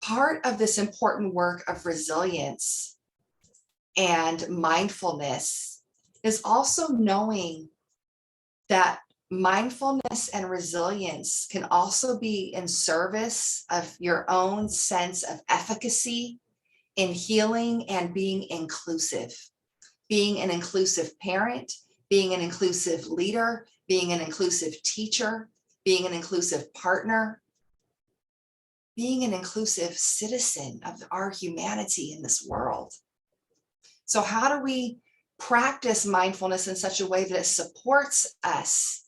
Part of this important work of resilience and mindfulness is also knowing that mindfulness and resilience can also be in service of your own sense of efficacy in healing and being being an inclusive parent, being an inclusive leader, being an inclusive teacher, being an inclusive partner, being an inclusive citizen of our humanity in this world. So how do we practice mindfulness in such a way that it supports us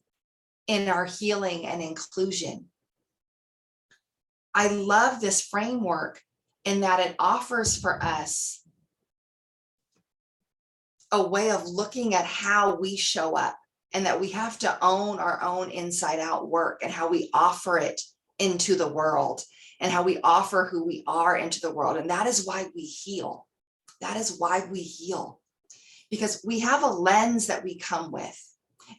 in our healing and inclusion? I love this framework in that it offers for us a way of looking at how we show up, and that we have to own our own inside out work and how we offer it into the world and how we offer who we are into the world. And that is why we heal. That is why we heal, because we have a lens that we come with,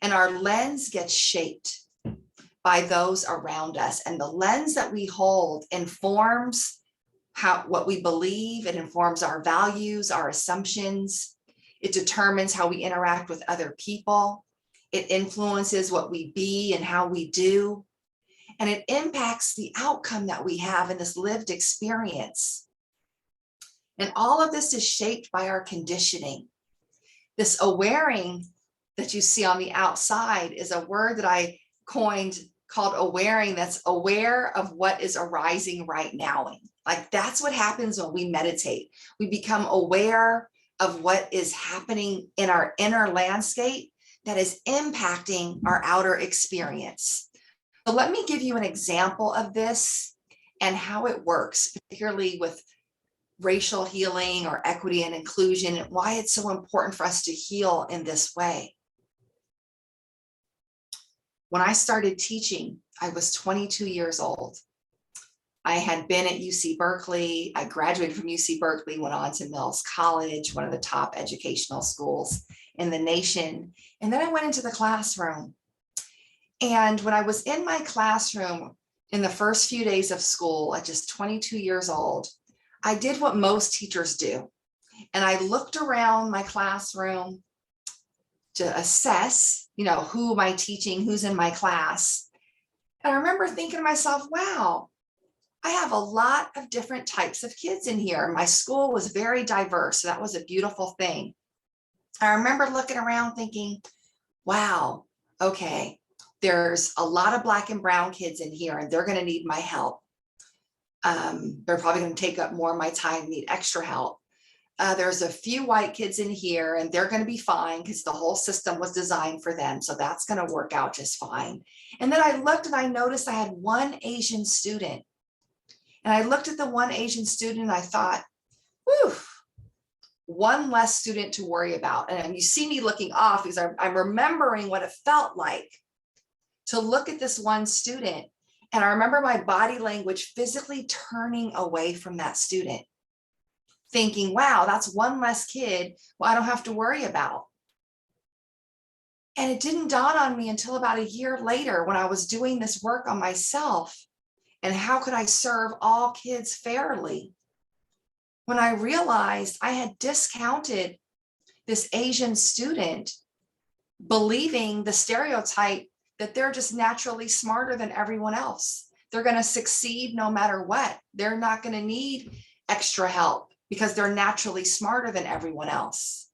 and our lens gets shaped by those around us. And the lens that we hold informs what we believe. It informs our values, our assumptions. It determines how we interact with other people. It influences what we be and how we do. And it impacts the outcome that we have in this lived experience. And all of this is shaped by our conditioning. This awareing that you see on the outside is a word that I coined called awareing, that's aware of what is arising right now. Like that's what happens when we meditate. We become aware of what is happening in our inner landscape that is impacting our outer experience. So let me give you an example of this and how it works, particularly with racial healing or equity and inclusion, and why it's so important for us to heal in this way. When I started teaching, I was 22 years old. I had been at UC Berkeley. I graduated from UC Berkeley, went on to Mills College, one of the top educational schools in the nation. And then I went into the classroom. And when I was in my classroom in the first few days of school at just 22 years old, I did what most teachers do. And I looked around my classroom to assess, who am I teaching, who's in my class. And I remember thinking to myself, wow, I have a lot of different types of kids in here. My school was very diverse. So that was a beautiful thing. I remember looking around thinking, wow, okay, there's a lot of Black and brown kids in here, and they're going to need my help. They're probably going to take up more of my time, need extra help. There's a few white kids in here, and they're going to be fine because the whole system was designed for them. So that's going to work out just fine. And then I looked and I noticed I had one Asian student. And I looked at the one Asian student and I thought, whew, one less student to worry about. And you see me looking off because I'm remembering what it felt like to look at this one student. And I remember my body language physically turning away from that student, thinking, wow, that's one less kid I don't have to worry about. And it didn't dawn on me until about a year later when I was doing this work on myself. And how could I serve all kids fairly? When I realized I had discounted this Asian student, believing the stereotype that they're just naturally smarter than everyone else. They're going to succeed no matter what. They're not going to need extra help because they're naturally smarter than everyone else.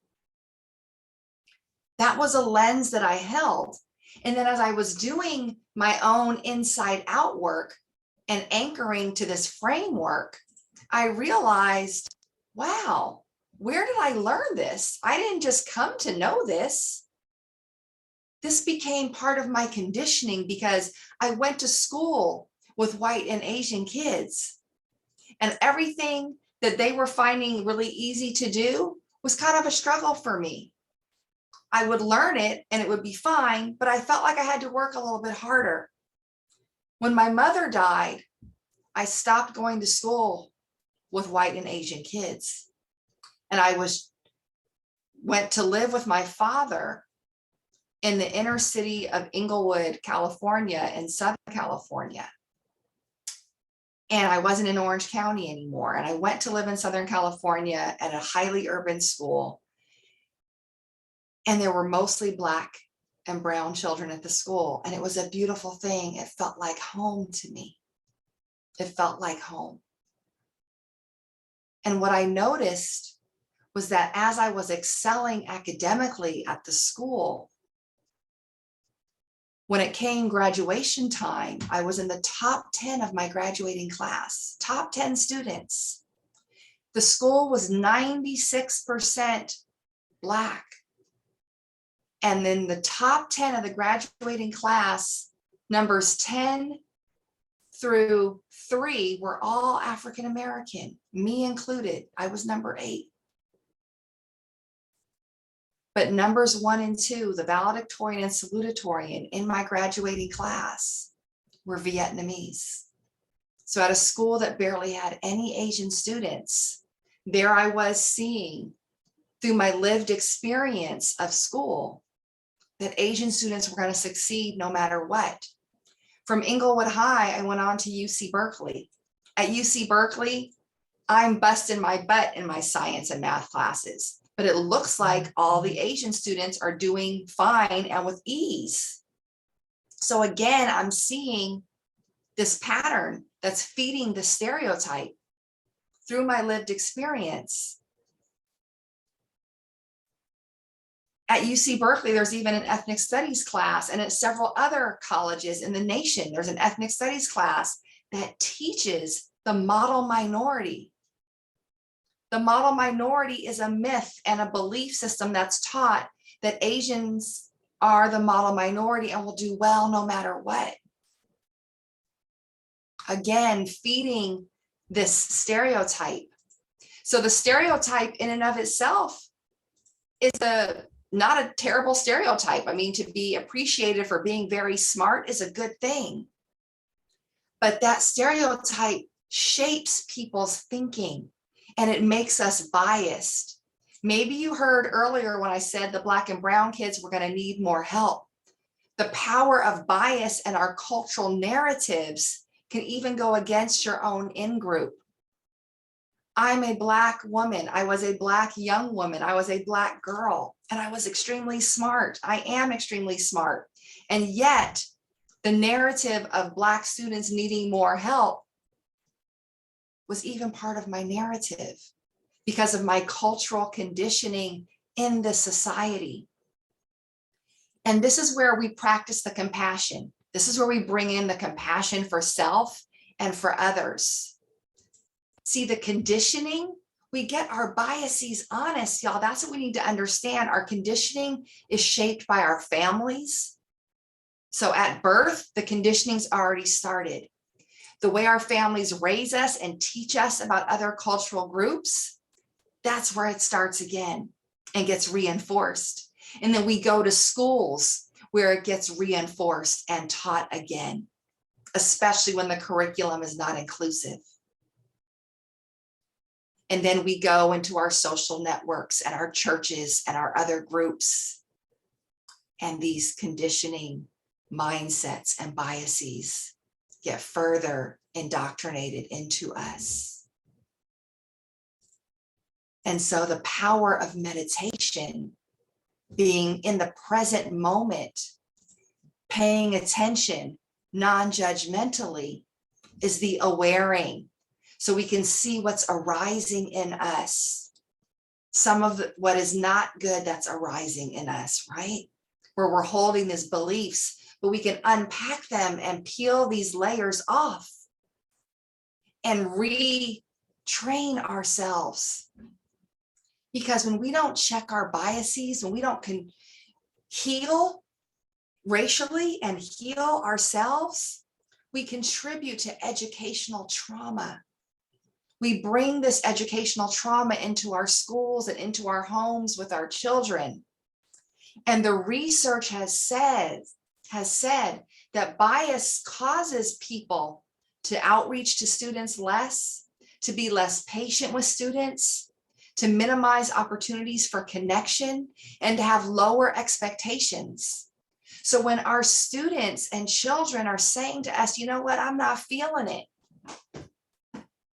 That was a lens that I held. And then as I was doing my own inside out work and anchoring to this framework, I realized, wow, where did I learn this? I didn't just come to know this. This became part of my conditioning because I went to school with white and Asian kids, and everything that they were finding really easy to do was kind of a struggle for me. I would learn it and it would be fine, but I felt like I had to work a little bit harder. When my mother died, I stopped going to school with white and Asian kids. And I went to live with my father in the inner city of Inglewood, California, in Southern California. And I wasn't in Orange County anymore. And I went to live in Southern California at a highly urban school. And there were mostly Black and brown children at the school. And it was a beautiful thing. It felt like home to me. It felt like home. And what I noticed was that as I was excelling academically at the school, when it came graduation time, I was in the top 10 of my graduating class, top 10 students. The school was 96% Black. And then the top 10 of the graduating class, numbers 10 through 3 were all African American, me included. I was number 8. But numbers 1 and 2, the valedictorian and salutatorian in my graduating class, were Vietnamese. So at a school that barely had any Asian students, there I was seeing through my lived experience of school that Asian students were going to succeed no matter what. From Inglewood High, I went on to UC Berkeley. At UC Berkeley, I'm busting my butt in my science and math classes, but it looks like all the Asian students are doing fine and with ease. So again, I'm seeing this pattern that's feeding the stereotype through my lived experience. At UC Berkeley, there's even an ethnic studies class, and at several other colleges in the nation, there's an ethnic studies class that teaches the model minority. The model minority is a myth and a belief system that's taught that Asians are the model minority and will do well no matter what. Again, feeding this stereotype. So the stereotype in and of itself is not a terrible stereotype. I mean, to be appreciated for being very smart is a good thing. But that stereotype shapes people's thinking and it makes us biased. Maybe you heard earlier when I said the Black and brown kids were going to need more help. The power of bias and our cultural narratives can even go against your own in-group. I'm a Black woman. I was a Black young woman. I was a Black girl, and I was extremely smart. I am extremely smart. And yet the narrative of Black students needing more help was even part of my narrative because of my cultural conditioning in this society. And this is where we practice the compassion. This is where we bring in the compassion for self and for others. See, the conditioning, we get our biases honest, y'all. That's what we need to understand. Our conditioning is shaped by our families. So at birth, the conditioning's already started. The way our families raise us and teach us about other cultural groups, that's where it starts again and gets reinforced. And then we go to schools where it gets reinforced and taught again, especially when the curriculum is not inclusive. And then we go into our social networks and our churches and our other groups. And these conditioning mindsets and biases get further indoctrinated into us. And so the power of meditation, being in the present moment, paying attention non-judgmentally, is the awareing. So we can see what's arising in us. Some of what is not good that's arising in us, right? Where we're holding these beliefs, but we can unpack them and peel these layers off and retrain ourselves. Because when we don't check our biases, when we don't heal racially and heal ourselves, we contribute to educational trauma. We bring this educational trauma into our schools and into our homes with our children. And the research has said that bias causes people to outreach to students less, to be less patient with students, to minimize opportunities for connection, and to have lower expectations. So when our students and children are saying to us, you know what, I'm not feeling it,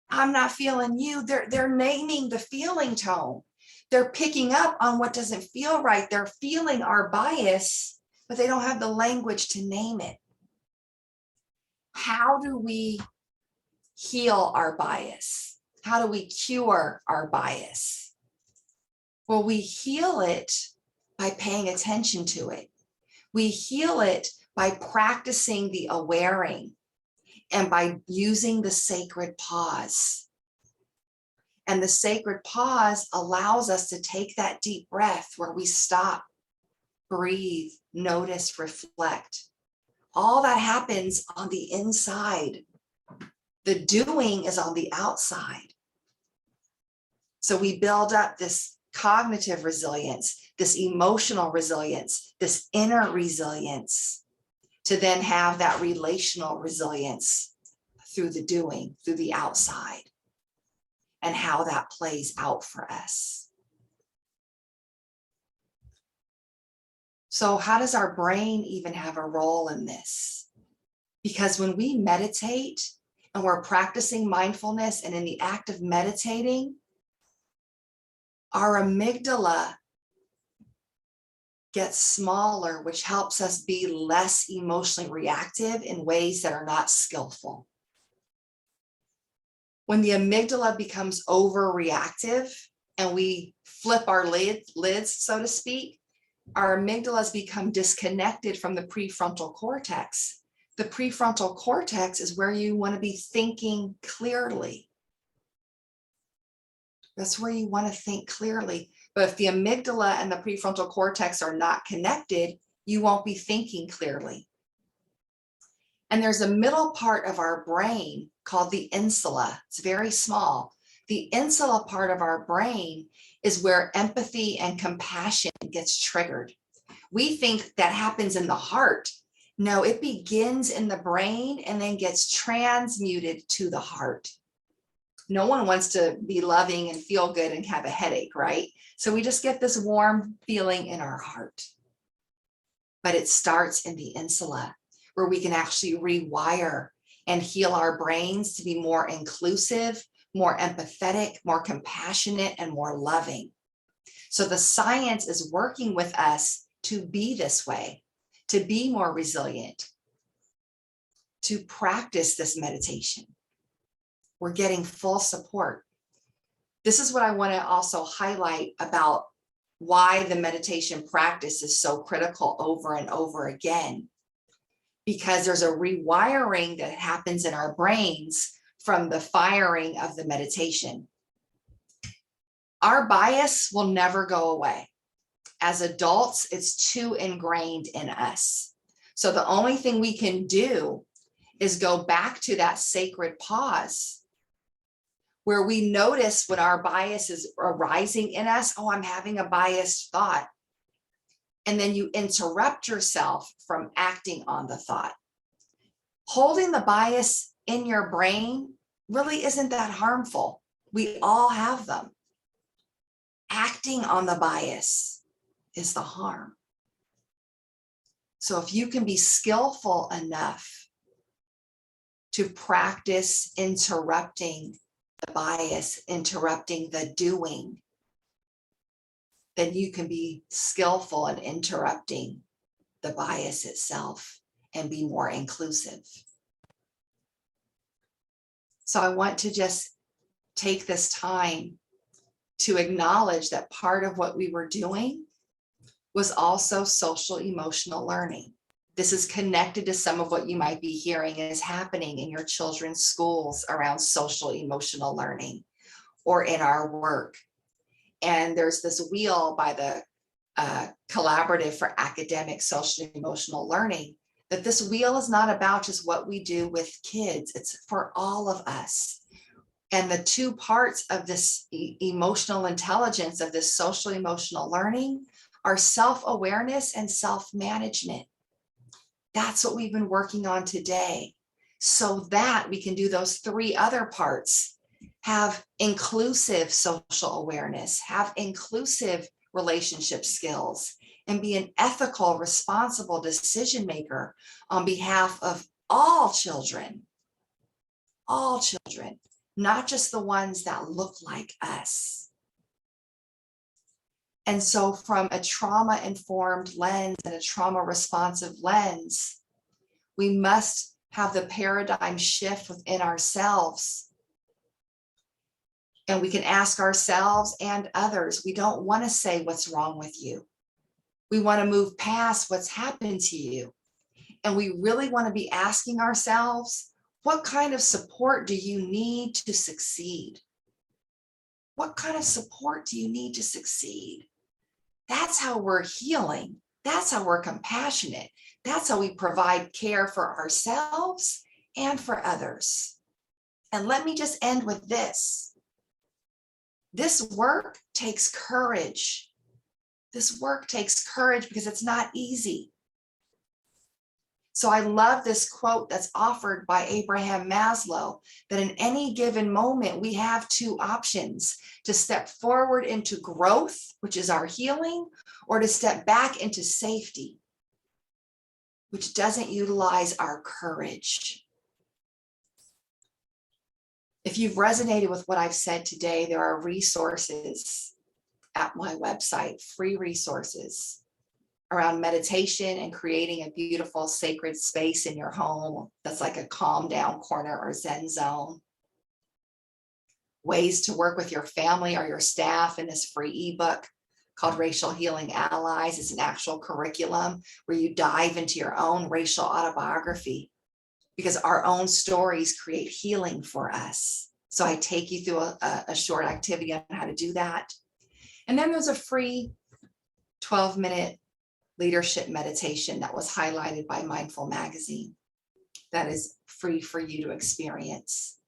I'm not feeling you. They're naming the feeling tone. They're picking up on what doesn't feel right. They're feeling our bias, but they don't have the language to name it. How do we heal our bias? How do we cure our bias? Well, we heal it by paying attention to it. We heal it by practicing the awareing and by using the sacred pause. And the sacred pause allows us to take that deep breath where we stop, breathe, notice, reflect. All that happens on the inside. The doing is on the outside. So we build up this cognitive resilience, this emotional resilience, this inner resilience, to then have that relational resilience through the doing, through the outside, and how that plays out for us. So how does our brain even have a role in this? Because when we meditate and we're practicing mindfulness, and in the act of meditating, our amygdala gets smaller, which helps us be less emotionally reactive in ways that are not skillful. When the amygdala becomes overreactive and we flip our lids, so to speak, our amygdalas become disconnected from the prefrontal cortex. The prefrontal cortex is where you want to be thinking clearly. That's where you want to think clearly. But if the amygdala and the prefrontal cortex are not connected, you won't be thinking clearly. And there's a middle part of our brain called the insula. It's very small. The insula part of our brain is where empathy and compassion gets triggered. We think that happens in the heart. No, it begins in the brain and then gets transmuted to the heart. No one wants to be loving and feel good and have a headache, right? So we just get this warm feeling in our heart. But it starts in the insula, where we can actually rewire and heal our brains to be more inclusive, more empathetic, more compassionate, and more loving. So the science is working with us to be this way, to be more resilient, to practice this meditation. We're getting full support. This is what I want to also highlight about why the meditation practice is so critical over and over again. Because there's a rewiring that happens in our brains from the firing of the meditation. Our bias will never go away. As adults, it's too ingrained in us. So the only thing we can do is go back to that sacred pause where we notice when our bias is arising in us. Oh, I'm having a biased thought. And then you interrupt yourself from acting on the thought. Holding the bias in your brain really isn't that harmful. We all have them. Acting on the bias is the harm. So if you can be skillful enough to practice interrupting the bias, interrupting the doing, then you can be skillful in interrupting the bias itself and be more inclusive. So I want to just take this time to acknowledge that part of what we were doing was also social emotional learning. This is connected to some of what you might be hearing is happening in your children's schools around social emotional learning or in our work. And there's this wheel by the Collaborative for Academic Social Emotional Learning, that this wheel is not about just what we do with kids, it's for all of us. And the two parts of this emotional intelligence, of this social emotional learning, are self-awareness and self-management. That's what we've been working on today, so that we can do those three other parts. Have inclusive social awareness, have inclusive relationship skills, and be an ethical, responsible decision maker on behalf of all children, not just the ones that look like us. And so from a trauma-informed lens and a trauma-responsive lens, we must have the paradigm shift within ourselves. And we can ask ourselves and others, we don't want to say what's wrong with you. We want to move past what's happened to you. And we really want to be asking ourselves, what kind of support do you need to succeed? What kind of support do you need to succeed? That's how we're healing. That's how we're compassionate. That's how we provide care for ourselves and for others. And let me just end with this. This work takes courage. This work takes courage because it's not easy. So I love this quote that's offered by Abraham Maslow, that in any given moment, we have two options: to step forward into growth, which is our healing, or to step back into safety, which doesn't utilize our courage. If you've resonated with what I've said today, there are resources at my website, free resources around meditation and creating a beautiful sacred space in your home that's like a calm down corner or Zen zone. Ways to work with your family or your staff in this free ebook called Racial Healing Allies. It's an actual curriculum where you dive into your own racial autobiography, because our own stories create healing for us. So I take you through a short activity on how to do that. And then there's a free 12-minute leadership meditation that was highlighted by Mindful Magazine that is free for you to experience.